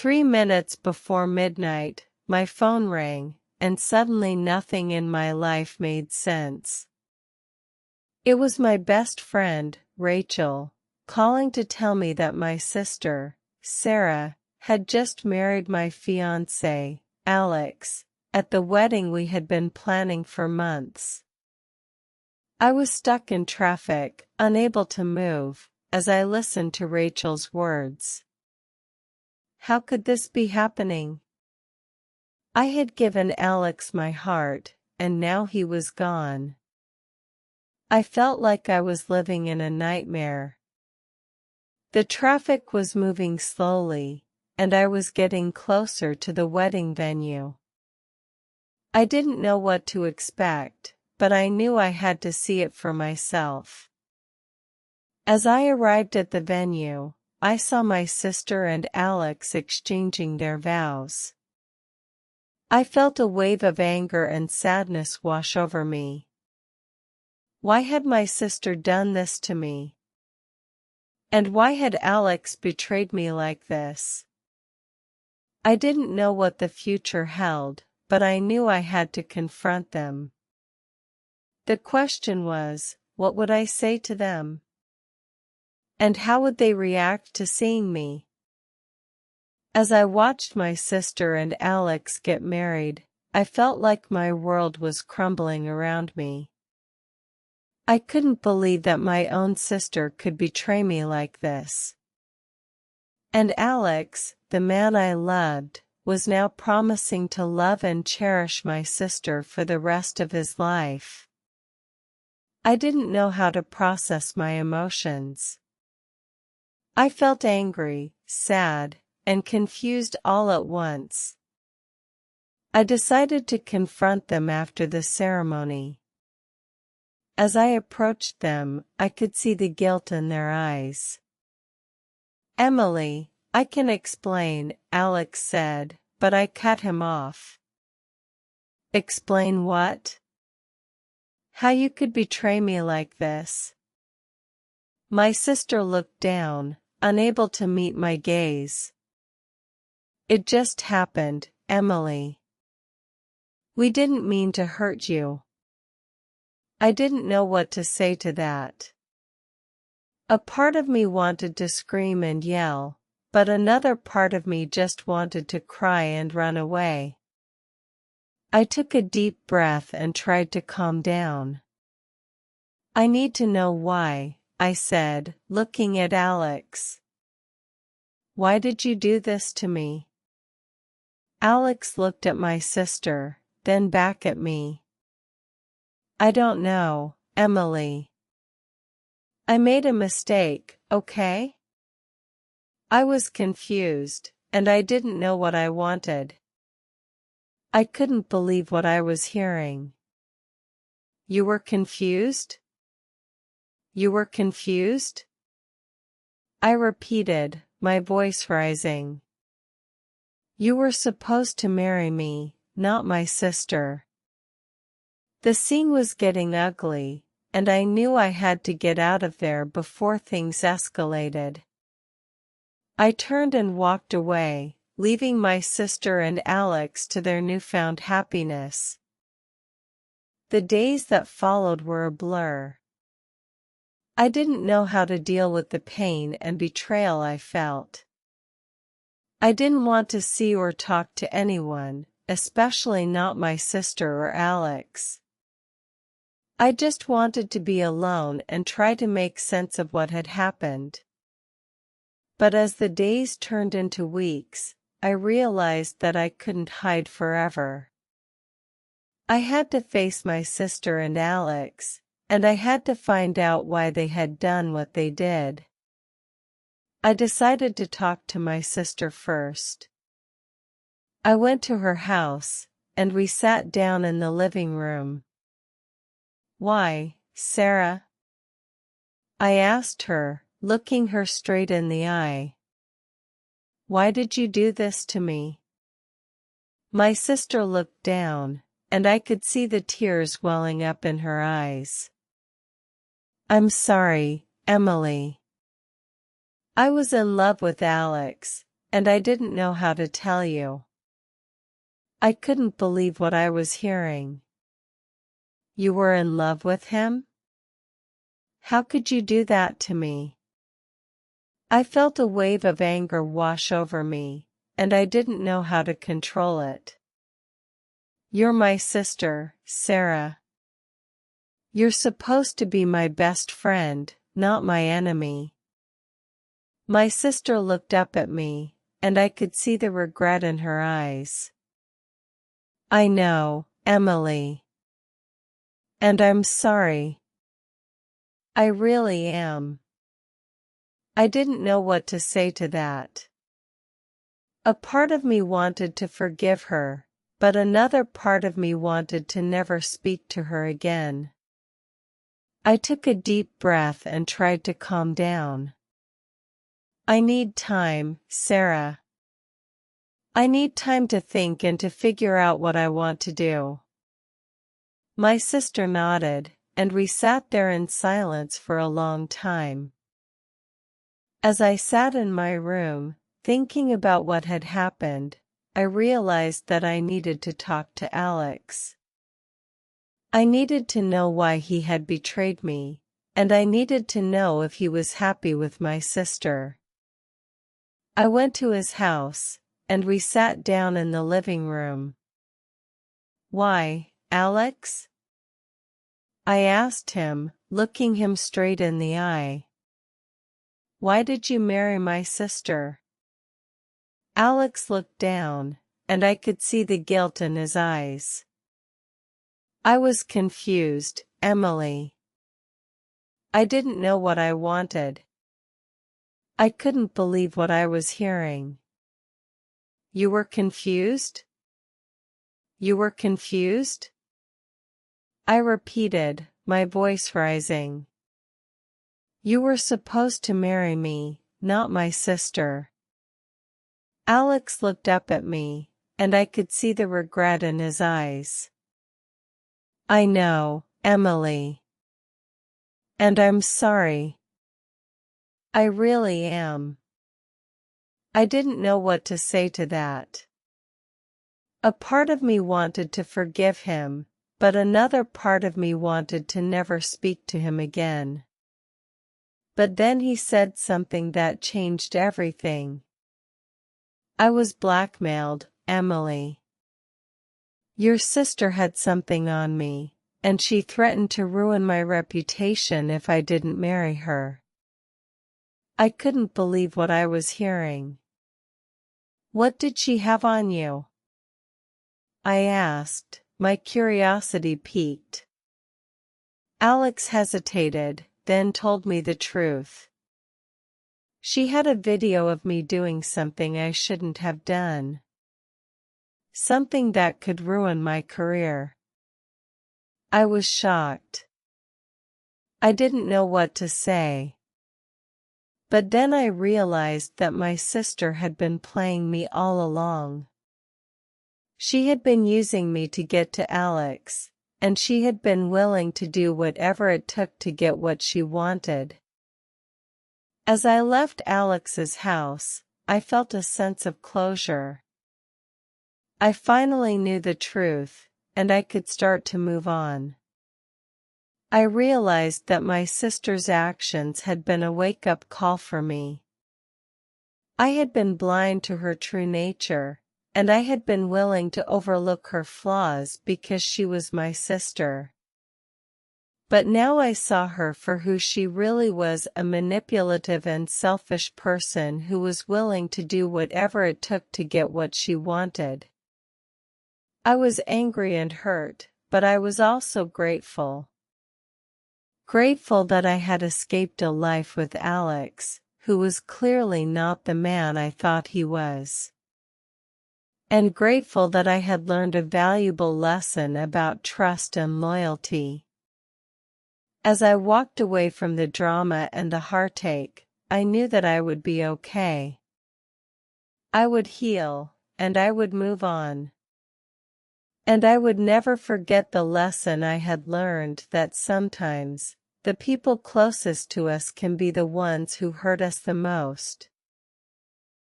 3 minutes before midnight, my phone rang, and suddenly nothing in my life made sense. It was my best friend, Rachel, calling to tell me that my sister, Sarah, had just married my fiance, Alex, at the wedding we had been planning for months. I was stuck in traffic, unable to move, as I listened to Rachel's words. How could this be happening? I had given Alex my heart, and now he was gone. I felt like I was living in a nightmare. The traffic was moving slowly, and I was getting closer to the wedding venue. I didn't know what to expect, but I knew I had to see it for myself. As I arrived at the venue, I saw my sister and Alex exchanging their vows. I felt a wave of anger and sadness wash over me. Why had my sister done this to me? And why had Alex betrayed me like this? I didn't know what the future held, but I knew I had to confront them. The question was, what would I say to them? And how would they react to seeing me? As I watched my sister and Alex get married, I felt like my world was crumbling around me. I couldn't believe that my own sister could betray me like this. And Alex, the man I loved, was now promising to love and cherish my sister for the rest of his life. I didn't know how to process my emotions. I felt angry, sad, and confused all at once. I decided to confront them after the ceremony. As I approached them, I could see the guilt in their eyes. "Emily, I can explain," Alex said, but I cut him off. "Explain what?" "How you could betray me like this." My sister looked down, unable to meet my gaze. "It just happened, Emily. We didn't mean to hurt you." I didn't know what to say to that. A part of me wanted to scream and yell, but another part of me just wanted to cry and run away. I took a deep breath and tried to calm down. "I need to know why," I said, looking at Alex. "Why did you do this to me?" Alex looked at my sister, then back at me. "I don't know, Emily. I made a mistake, okay?" I was confused, and I didn't know what I wanted. I couldn't believe what I was hearing. "You were confused? You were confused?" I repeated, my voice rising. "You were supposed to marry me, not my sister." The scene was getting ugly, and I knew I had to get out of there before things escalated. I turned and walked away, leaving my sister and Alex to their newfound happiness. The days that followed were a blur. I didn't know how to deal with the pain and betrayal I felt. I didn't want to see or talk to anyone, especially not my sister or Alex. I just wanted to be alone and try to make sense of what had happened. But as the days turned into weeks, I realized that I couldn't hide forever. I had to face my sister and Alex, and I had to find out why they had done what they did. I decided to talk to my sister first. I went to her house, and we sat down in the living room. "Why, Sarah?" I asked her, looking her straight in the eye. "Why did you do this to me?" My sister looked down, and I could see the tears welling up in her eyes. "I'm sorry, Emily. I was in love with Alex, and I didn't know how to tell you. I couldn't believe what I was hearing. You were in love with him? How could you do that to me? I felt a wave of anger wash over me, and I didn't know how to control it. You're my sister, Sarah. You're supposed to be my best friend, not my enemy. My sister looked up at me, and I could see the regret in her eyes. I know, Emily. And I'm sorry. I really am. I didn't know what to say to that. A part of me wanted to forgive her, but another part of me wanted to never speak to her again. I took a deep breath and tried to calm down. I need time, Sarah. I need time to think and to figure out what I want to do. My sister nodded, and we sat there in silence for a long time. As I sat in my room, thinking about what had happened, I realized that I needed to talk to Alex. I needed to know why he had betrayed me, and I needed to know if he was happy with my sister. I went to his house, and we sat down in the living room. Why, Alex? I asked him, looking him straight in the eye. Why did you marry my sister? Alex looked down, and I could see the guilt in his eyes. I was confused, Emily. I didn't know what I wanted. I couldn't believe what I was hearing. You were confused? You were confused? I repeated, my voice rising. You were supposed to marry me, not my sister. Alex looked up at me, and I could see the regret in his eyes. I know, Emily. And I'm sorry. I really am. I didn't know what to say to that. A part of me wanted to forgive him, but another part of me wanted to never speak to him again. But then he said something that changed everything. I was blackmailed, Emily. Your sister had something on me, and she threatened to ruin my reputation if I didn't marry her. I couldn't believe what I was hearing. What did she have on you? I asked, my curiosity piqued. Alex hesitated, then told me the truth. She had a video of me doing something I shouldn't have done. Something that could ruin my career. I was shocked. I didn't know what to say. But then I realized that my sister had been playing me all along. She had been using me to get to Alex, and she had been willing to do whatever it took to get what she wanted. As I left Alex's house, I felt a sense of closure. I finally knew the truth, and I could start to move on. I realized that my sister's actions had been a wake-up call for me. I had been blind to her true nature, and I had been willing to overlook her flaws because she was my sister. But now I saw her for who she really was, a manipulative and selfish person who was willing to do whatever it took to get what she wanted. I was angry and hurt, but I was also grateful. Grateful that I had escaped a life with Alex, who was clearly not the man I thought he was. And grateful that I had learned a valuable lesson about trust and loyalty. As I walked away from the drama and the heartache, I knew that I would be okay. I would heal, and I would move on. And I would never forget the lesson I had learned, that sometimes, the people closest to us can be the ones who hurt us the most.